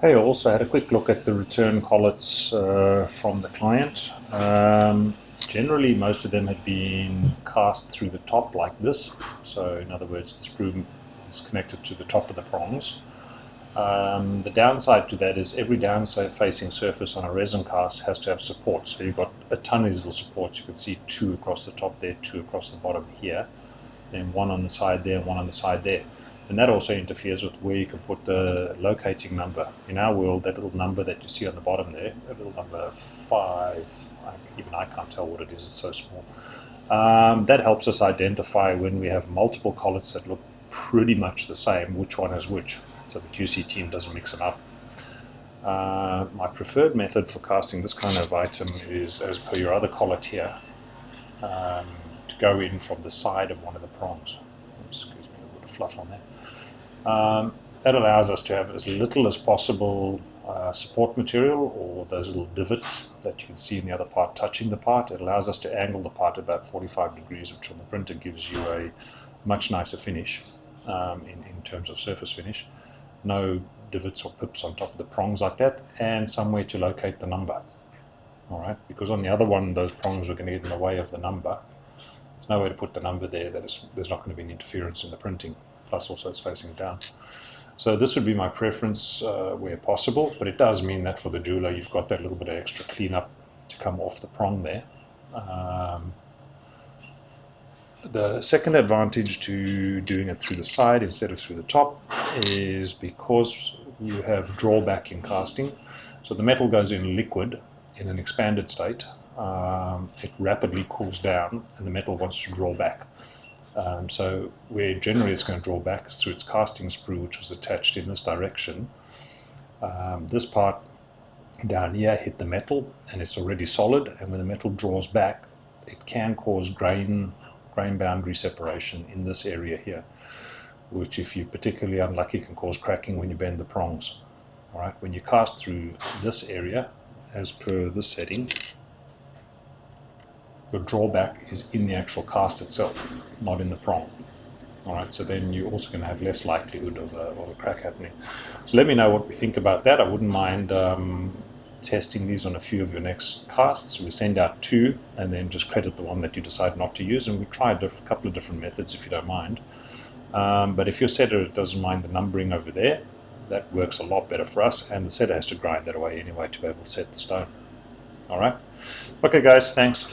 Hey, I also had a quick look at the return collets from the client. Generally, most of them had been cast through the top like this. So, in other words, the screw is connected to the top of the prongs. The downside to that is every downside facing surface on a resin cast has to have support. So you've got a ton of these little supports. You can see two across the top there, two across the bottom here, then one on the side there, and one on the side there. And that also interferes with where you can put the locating number. In our world, that little number that you see on the bottom there, a little number 5, even I can't tell what it is, it's so small. That helps us identify when we have multiple collets that look pretty much the same, which one is which, so the QC team doesn't mix them up. My preferred method for casting this kind of item is, as per your other collet here, to go in from the side of one of the prongs. Excuse me, a bit of fluff on there. That allows us to have as little as possible support material, or those little divots that you can see in the other part touching the part. It allows us to angle the part about 45 degrees, which on the printer gives you a much nicer finish in terms of surface finish. No divots or pips on top of the prongs like that, and somewhere to locate the number. Alright, because on the other one, those prongs are going to get in the way of the number. There's no way to put the number there, there's not going to be any interference in the printing. Plus also it's facing down. So this would be my preference where possible, but it does mean that for the jeweler you've got that little bit of extra cleanup to come off the prong there. The second advantage to doing it through the side instead of through the top is because you have drawback in casting. So the metal goes in liquid in an expanded state. It rapidly cools down and the metal wants to draw back. So where generally it's going to draw back is through its casting sprue, which was attached in this direction. This part down here hit the metal and it's already solid, and when the metal draws back it can cause grain boundary separation in this area here, which if you're particularly unlucky can cause cracking when you bend the prongs. Alright, when you cast through this area as per this setting, your drawback is in the actual cast itself, not in the prong. Alright, so then you're also going to have less likelihood of a crack happening. So let me know what we think about that. I wouldn't mind testing these on a few of your next casts. We send out 2 and then just credit the one that you decide not to use, and we tried a couple of different methods if you don't mind. But if your setter doesn't mind the numbering over there, that works a lot better for us, and the setter has to grind that away anyway to be able to set the stone. Alright, okay guys, thanks.